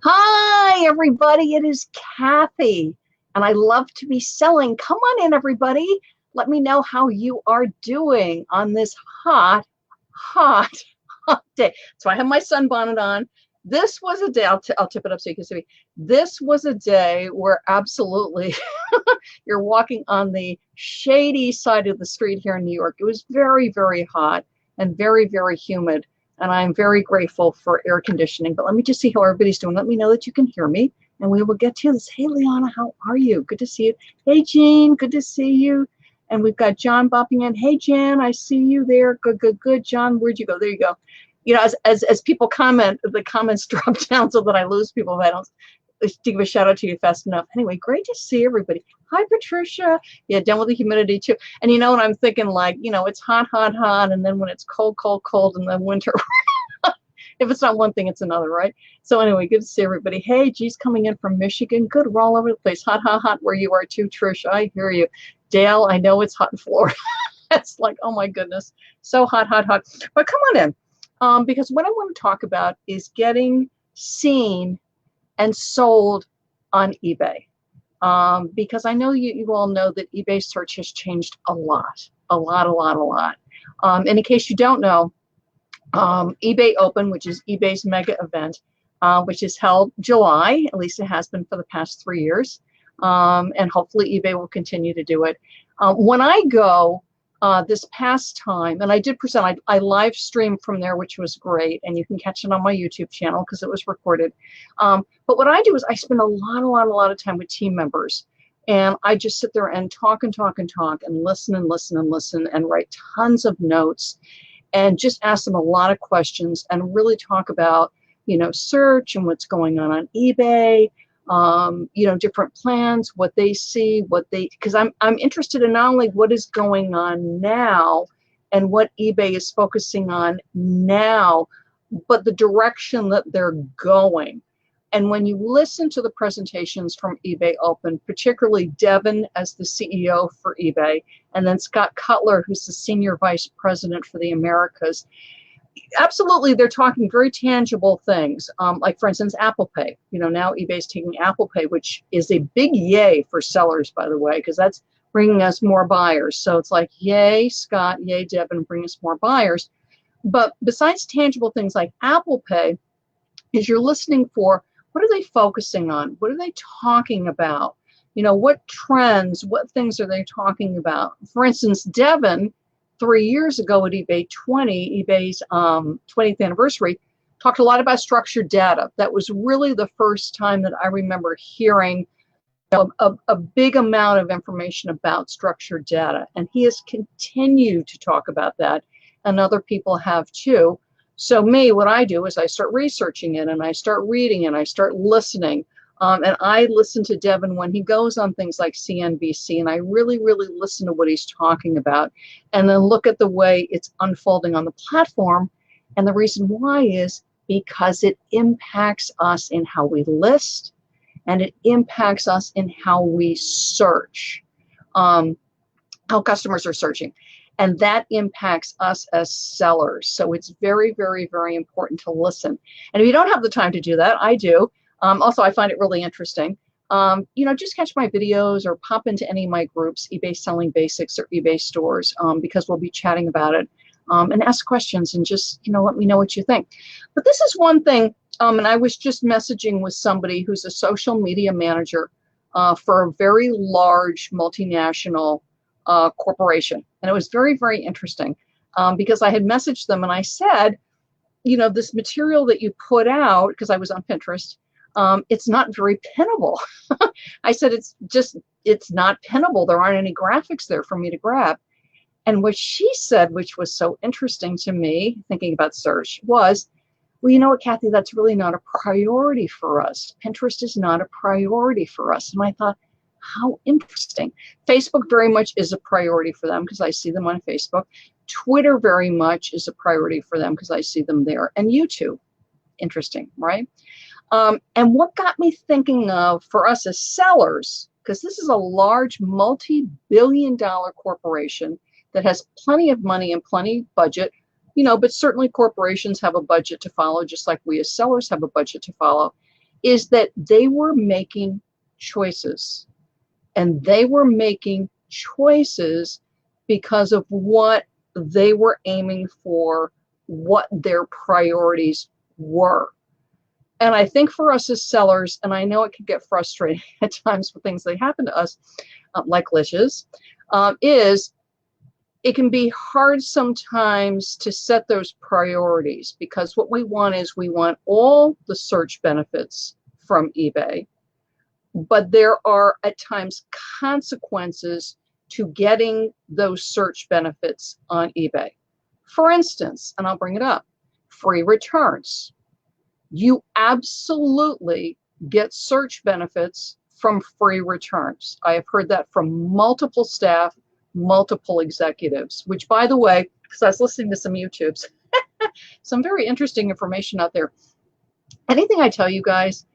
Hi, everybody. It is Kathy, and I love to be selling. Come on in, everybody. Let me know how you are doing on this hot, hot, hot day. So I have my sunbonnet on. This was a day, I'll tip it up so you can see me. This was a day where absolutely you're walking on the shady side of the street here in New York. It was very, very hot and very, very humid. And I'm very grateful for air conditioning. But let me just see how everybody's doing. Let me know that you can hear me, and we will get to this. Hey, Liana, how are you? Good to see you. Hey, Jean, good to see you. And we've got John bopping in. Hey, Jan, I see you there. Good, good, good. John, where'd you go? There you go. You know, as people comment, the comments drop down so that I lose people if I don't give a shout out to you fast enough. Anyway, great to see everybody. Hi, Patricia. Yeah, done with the humidity too. And you know what I'm thinking, like, it's hot, hot, hot, and then when it's cold, cold, cold in the winter, if it's not one thing, it's another, right? So anyway, good to see everybody. Hey, G's coming in from Michigan. Good, we're all over the place. Hot, hot, hot where you are too, Trish. I hear you. Dale, I know it's hot in Florida. It's like, oh my goodness, so hot, hot, hot. But come on in, because what I want to talk about is getting seen and sold on eBay. Because I know you all know that eBay search has changed a lot, a lot, a lot, a lot. And in case you don't know, eBay Open, which is eBay's mega event, which is held July, at least it has been for the past 3 years, and hopefully eBay will continue to do it. When I go this past time, and I did present, I live streamed from there, which was great, and you can catch it on my YouTube channel because it was recorded. But what I do is I spend a lot of time with team members, and I just sit there and talk and talk and talk and listen and listen and listen and write tons of notes and just ask them a lot of questions and really talk about, search and what's going on eBay, different plans, what they see, because I'm interested in not only what is going on now and what eBay is focusing on now, but the direction that they're going. And when you listen to the presentations from eBay Open, particularly Devin as the CEO for eBay, and then Scott Cutler, who's the Senior Vice President for the Americas, absolutely, they're talking very tangible things, like, for instance, Apple Pay. Now eBay's taking Apple Pay, which is a big yay for sellers, by the way, because that's bringing us more buyers. So it's like, yay, Scott, yay, Devin, bring us more buyers. But besides tangible things like Apple Pay, is you're listening for, what are they focusing on? What are they talking about? What trends, what things are they talking about? For instance, Devin, 3 years ago at eBay's 20th anniversary, talked a lot about structured data. That was really the first time that I remember hearing a big amount of information about structured data. And he has continued to talk about that, and other people have too. So what I do is I start researching it, and I start reading, and I start listening. And I listen to Devin when he goes on things like CNBC, and I really, really listen to what he's talking about, and then look at the way it's unfolding on the platform. And the reason why is because it impacts us in how we list, and it impacts us in how we search, how customers are searching. And that impacts us as sellers. So it's very, very, very important to listen. And if you don't have the time to do that, I do. Also, I find it really interesting. Just catch my videos or pop into any of my groups, eBay Selling Basics or eBay Stores, because we'll be chatting about it, and ask questions and just, let me know what you think. But this is one thing, and I was just messaging with somebody who's a social media manager for a very large multinational corporation. And it was very, very interesting, because I had messaged them and I said, this material that you put out, because I was on Pinterest, it's not very pinnable. I said, it's not pinnable. There aren't any graphics there for me to grab. And what she said, which was so interesting to me, thinking about search, was, well, you know what, Kathy, that's really not a priority for us. Pinterest is not a priority for us. And I thought, how interesting. Facebook very much is a priority for them because I see them on Facebook. Twitter very much is a priority for them because I see them there. And YouTube, interesting, right? And what got me thinking of, for us as sellers, because this is a large multi-billion-dollar corporation that has plenty of money and plenty of budget, but certainly corporations have a budget to follow, just like we as sellers have a budget to follow. is that they were making choices. And they were making choices because of what they were aiming for, what their priorities were. And I think for us as sellers, and I know it can get frustrating at times with things that happen to us, like glitches, is it can be hard sometimes to set those priorities, because what we want is we want all the search benefits from eBay, but there are at times consequences to getting those search benefits on eBay. For instance, and I'll bring it up, free returns. You absolutely get search benefits from free returns. I have heard that from multiple staff, multiple executives, which, by the way, because I was listening to some YouTubes, some very interesting information out there. Anything I tell you guys,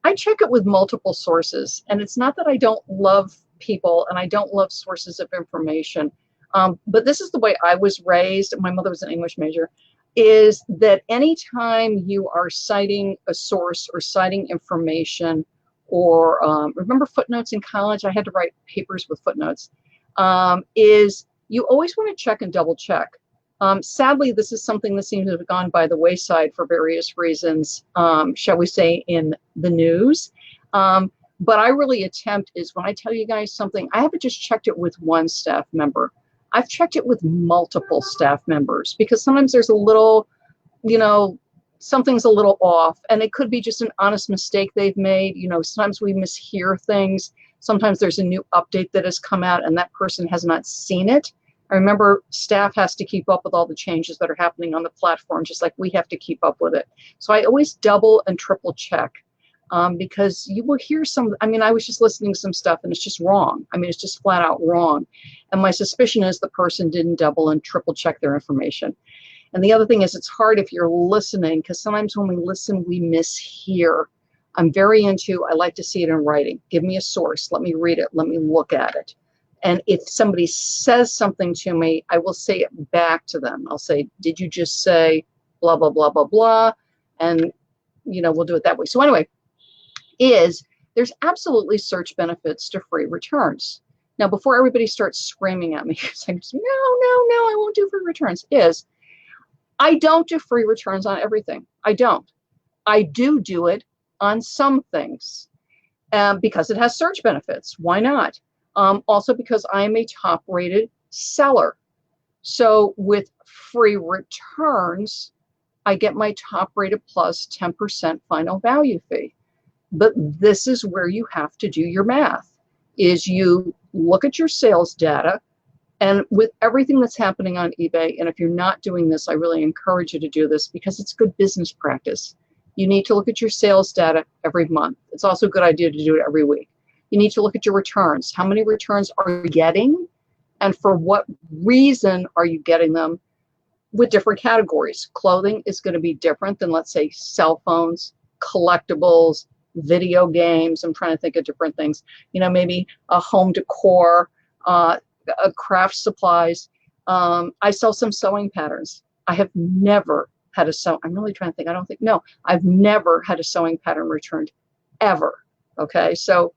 I check it with multiple sources. And it's not that I don't love people and I don't love sources of information, but this is the way I was raised. My mother was an English major. Is that anytime you are citing a source or citing information, or remember footnotes in college? I had to write papers with footnotes. Is you always want to check and double check. Sadly, this is something that seems to have gone by the wayside for various reasons, shall we say, in the news. But I really attempt is when I tell you guys something, I haven't just checked it with one staff member. I've checked it with multiple staff members, because sometimes there's a little, something's a little off, and it could be just an honest mistake they've made. Sometimes we mishear things. Sometimes there's a new update that has come out and that person has not seen it. I remember staff has to keep up with all the changes that are happening on the platform, just like we have to keep up with it. So I always double and triple check. Because you will hear some, I was just listening to some stuff and it's just wrong. It's just flat out wrong. And my suspicion is the person didn't double and triple check their information. And the other thing is, it's hard if you're listening, because sometimes when we listen, we mishear. I'm very into, I like to see it in writing. Give me a source. Let me read it. Let me look at it. And if somebody says something to me, I will say it back to them. I'll say, did you just say blah, blah, blah, blah, blah? And, we'll do it that way. So anyway, there's absolutely search benefits to free returns. Now, before everybody starts screaming at me, saying, no, I won't do free returns, I don't do free returns on everything. I don't. I do it on some things because it has search benefits. Why not? Also because I am a top-rated seller. So with free returns, I get my top-rated plus 10% final value fee. But this is where you have to do your math, is you look at your sales data, and with everything that's happening on eBay, and if you're not doing this, I really encourage you to do this because it's good business practice. You need to look at your sales data every month. It's also a good idea to do it every week. You need to look at your returns. How many returns are you getting? And for what reason are you getting them with different categories? Clothing is going to be different than, let's say, cell phones, collectibles, video games. I'm trying to think of different things, maybe a home decor, craft supplies. I sell some sewing patterns. I have never had I'm really trying to think. No, I've never had a sewing pattern returned ever. Okay. So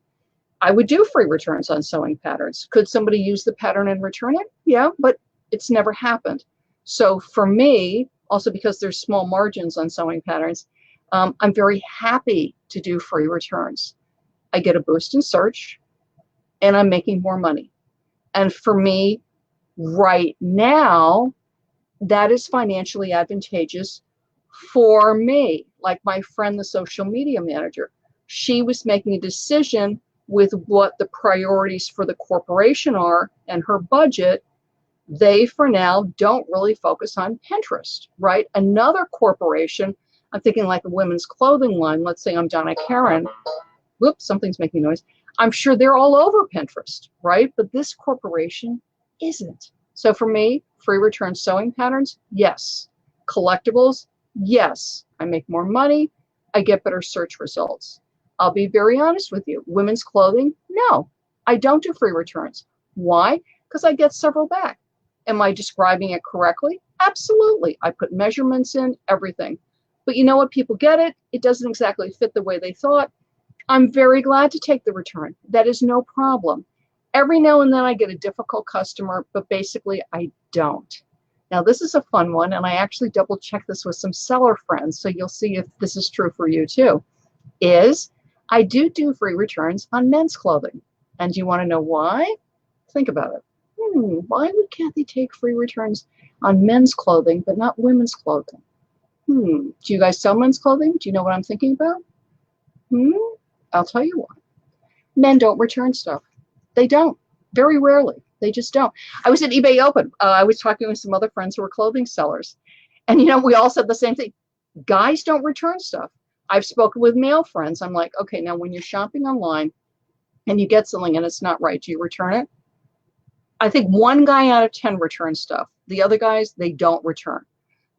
I would do free returns on sewing patterns. Could somebody use the pattern and return it? Yeah, but it's never happened. So for me, also because there's small margins on sewing patterns, I'm very happy to do free returns. I get a boost in search and I'm making more money. And for me, right now, that is financially advantageous for me. Like my friend, the social media manager, she was making a decision with what the priorities for the corporation are and her budget. They, for now, don't really focus on Pinterest, right? Another corporation, I'm thinking like a women's clothing line. Let's say I'm Donna Karen. Whoops, something's making noise. I'm sure they're all over Pinterest, right? But this corporation isn't. So for me, free return sewing patterns, yes. Collectibles, yes. I make more money. I get better search results. I'll be very honest with you. Women's clothing, no. I don't do free returns. Why? Because I get several back. Am I describing it correctly? Absolutely. I put measurements in, everything. But you know what? People get it. It doesn't exactly fit the way they thought. I'm very glad to take the return. That is no problem. Every now and then I get a difficult customer, but basically I don't. Now this is a fun one, and I actually double checked this with some seller friends, so you'll see if this is true for you too, is I do free returns on men's clothing. And do you want to know why? Think about it. Why would Kathy take free returns on men's clothing but not women's clothing? Do you guys sell men's clothing? Do you know what I'm thinking about? I'll tell you why. Men don't return stuff. They don't. Very rarely. They just don't. I was at eBay Open. I was talking with some other friends who were clothing sellers. And, you know, we all said the same thing. Guys don't return stuff. I've spoken with male friends. I'm like, okay, now when you're shopping online and you get something and it's not right, do you return it? I think 1 guy out of 10 returns stuff. The other guys, they don't return.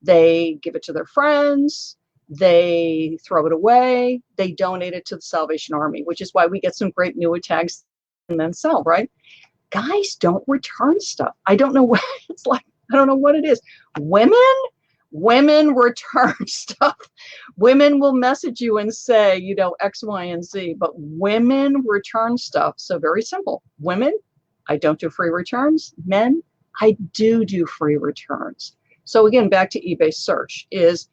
They give it to their friends. They throw it away. They donate it to the Salvation Army, which is why we get some great new tags and then sell, right? Guys don't return stuff. I don't know what it's like. I don't know what it is. Women return stuff. Women will message you and say, you know, X, Y, and Z, but women return stuff. So very simple. Women, I don't do free returns. Men, I do free returns. So again, back to eBay search is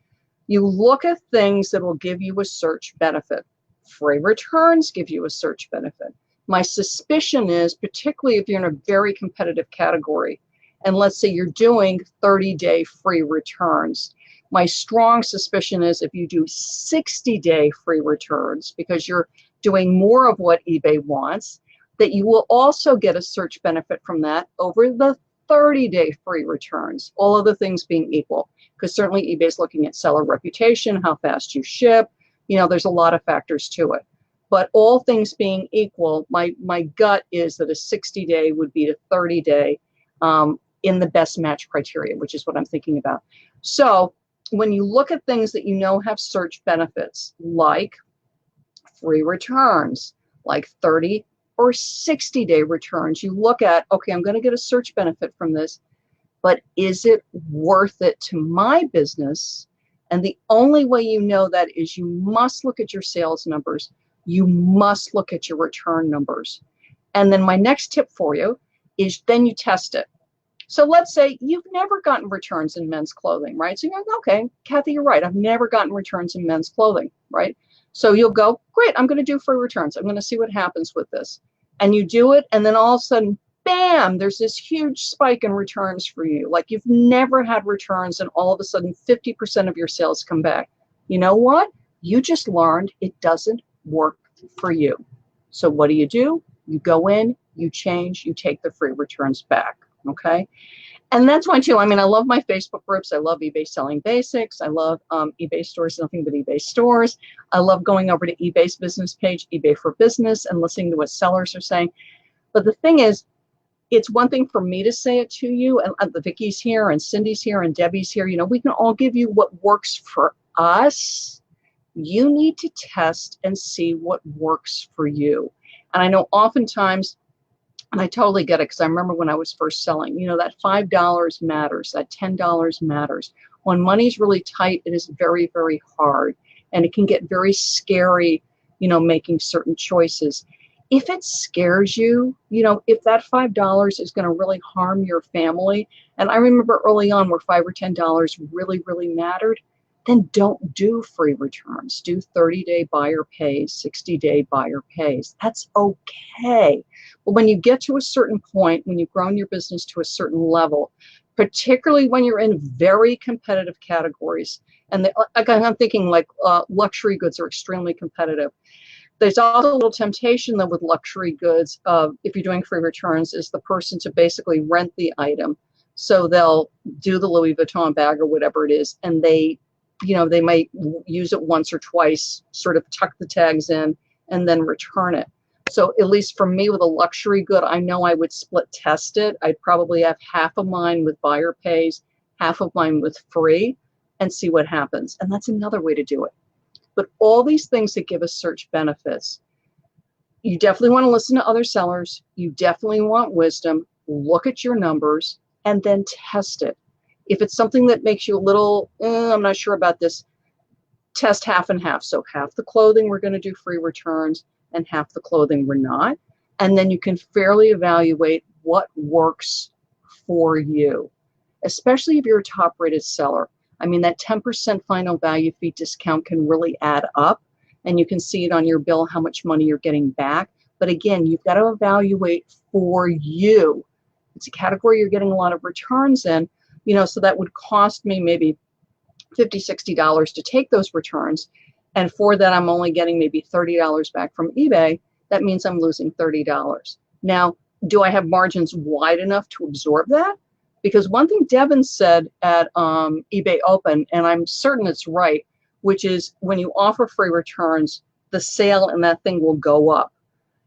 you look at things that will give you a search benefit. Free returns give you a search benefit. My suspicion is, particularly if you're in a very competitive category, and let's say you're doing 30-day free returns, my strong suspicion is if you do 60-day free returns, because you're doing more of what eBay wants, that you will also get a search benefit from that over the 30-day free returns, all other things being equal, because certainly eBay's looking at seller reputation, how fast you ship, you know, there's a lot of factors to it. But all things being equal, my gut is that a 60-day would beat a 30-day in the best match criteria, which is what I'm thinking about. So when you look at things that you know have search benefits, like free returns, like 30 or 60-day returns, you look at, okay, I'm going to get a search benefit from this, but is it worth it to my business? And the only way you know that is you must look at your sales numbers. You must look at your return numbers. And then my next tip for you is then you test it. So let's say you've never gotten returns in men's clothing, right? So you're like, okay, Kathy, you're right. I've never gotten returns in men's clothing, right? So you'll go, great, I'm going to do free returns. I'm going to see what happens with this. And you do it, and then all of a sudden, bam, there's this huge spike in returns for you. Like you've never had returns, and all of a sudden 50% of your sales come back. You know what? You just learned it doesn't work for you. So what do? You go in, you change, you take the free returns back, okay? And that's why too, I mean, I love my Facebook groups. I love eBay Selling Basics. I love eBay Stores, nothing but eBay Stores. I love going over to eBay's business page, eBay for Business, and listening to what sellers are saying. But the thing is, it's one thing for me to say it to you, and the Vicky's here, and Cindy's here, and Debbie's here. You know, we can all give you what works for us. You need to test and see what works for you. And I know oftentimes, and I totally get it, because I remember when I was first selling, you know, that $5 matters, that $10 matters. When money's really tight, it is very, very hard. And it can get very scary, you know, making certain choices. If it scares you, you know, if that $5 is going to really harm your family, and I remember early on where $5 or $10 really, really mattered, then don't do free returns. Do 30-day buyer pays, 60-day buyer pays. That's okay. But when you get to a certain point, when you've grown your business to a certain level, particularly when you're in very competitive categories, and I'm thinking like luxury goods are extremely competitive. There's also a little temptation though with luxury goods, if you're doing free returns, is the person to basically rent the item. So they'll do the Louis Vuitton bag or whatever it is, and they, you know, they might use it once or twice, sort of tuck the tags in and then return it. So at least for me with a luxury good, I know I would split test it. I'd probably have half of mine with buyer pays, half of mine with free, and see what happens. And that's another way to do it. But all these things that give us search benefits, you definitely want to listen to other sellers. You definitely want wisdom. Look at your numbers and then test it. If it's something that makes you a little, I'm not sure about this, test half and half. So half the clothing we're going to do free returns and half the clothing we're not. And then you can fairly evaluate what works for you, especially if you're a top rated seller. I mean, that 10% final value fee discount can really add up, and you can see it on your bill how much money you're getting back. But again, you've got to evaluate for you. It's a category you're getting a lot of returns in, you know, so that would cost me maybe $50, $60 to take those returns. And for that, I'm only getting maybe $30 back from eBay. That means I'm losing $30. Now, do I have margins wide enough to absorb that? Because one thing Devin said at eBay Open, and I'm certain it's right, which is when you offer free returns, the sale and that thing will go up.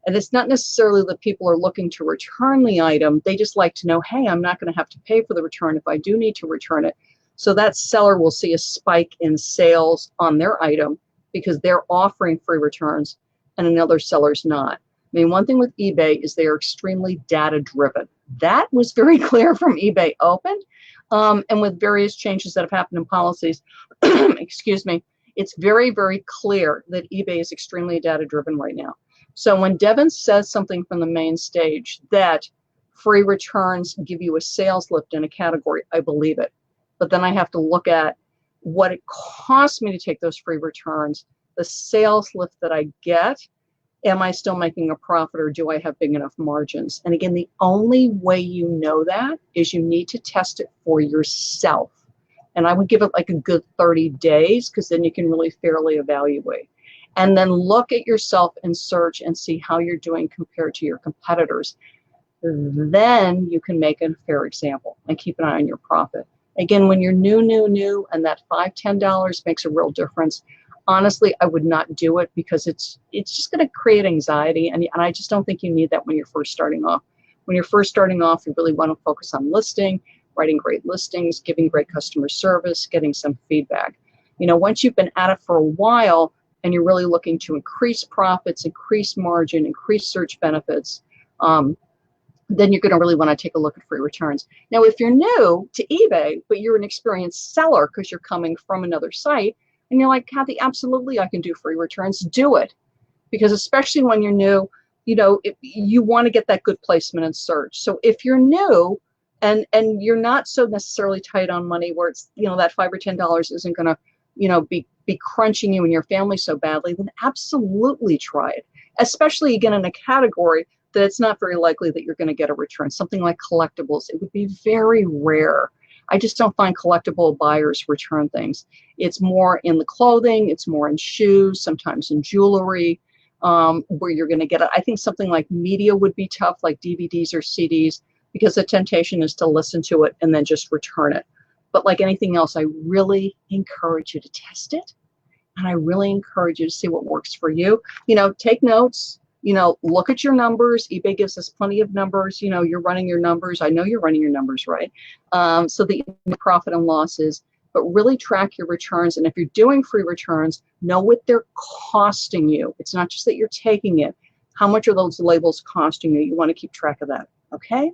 And it's not necessarily that people are looking to return the item. They just like to know, hey, I'm not going to have to pay for the return if I do need to return it. So that seller will see a spike in sales on their item because they're offering free returns and another seller's not. I mean, one thing with eBay is they are extremely data driven. That was very clear from eBay Open, and with various changes that have happened in policies, excuse me, it's very, very clear that eBay is extremely data driven right now. So when Devin says something from the main stage that free returns give you a sales lift in a category, I believe it. But then I have to look at what it costs me to take those free returns, the sales lift that I get. Am I still making a profit, or do I have big enough margins? And again, the only way you know that is you need to test it for yourself. And I would give it like a good 30 days because then you can really fairly evaluate. And then look at yourself and search and see how you're doing compared to your competitors. Then you can make a fair example and keep an eye on your profit. Again, when you're new, and that $5, $10 makes a real difference, honestly, I would not do it because it's just going to create anxiety, and I just don't think you need that when you're first starting off. When you're first starting off, you really want to focus on listing, writing great listings, giving great customer service, getting some feedback. You know, once you've been at it for a while and you're really looking to increase profits, increase margin, increase search benefits, then you're going to really want to take a look at free returns. Now, if you're new to eBay, but you're an experienced seller because you're coming from another site, and you're like, Kathy, absolutely, I can do free returns, do it. Because especially when you're new, you know, you want to get that good placement in search. So if you're new and you're not so necessarily tight on money where it's, you know, that $5 or $10 isn't going to, you know, be crunching you and your family so badly, then absolutely try it. Especially, again, in a category that it's not very likely that you're going to get a return. Something like collectibles, it would be very rare. I just don't find collectible buyers return things. It's more in the clothing, it's more in shoes, sometimes in jewelry, where you're going to get it. I think something like media would be tough, like DVDs or CDs, because the temptation is to listen to it and then just return it. But like anything else, I really encourage you to test it, and I really encourage you to see what works for you. You know, take notes. You know, look at your numbers. eBay gives us plenty of numbers. You know, you're running your numbers. I know you're running your numbers right. So the profit and losses, but really track your returns. And if you're doing free returns, know what they're costing you. It's not just that you're taking it. How much are those labels costing you? You want to keep track of that. Okay?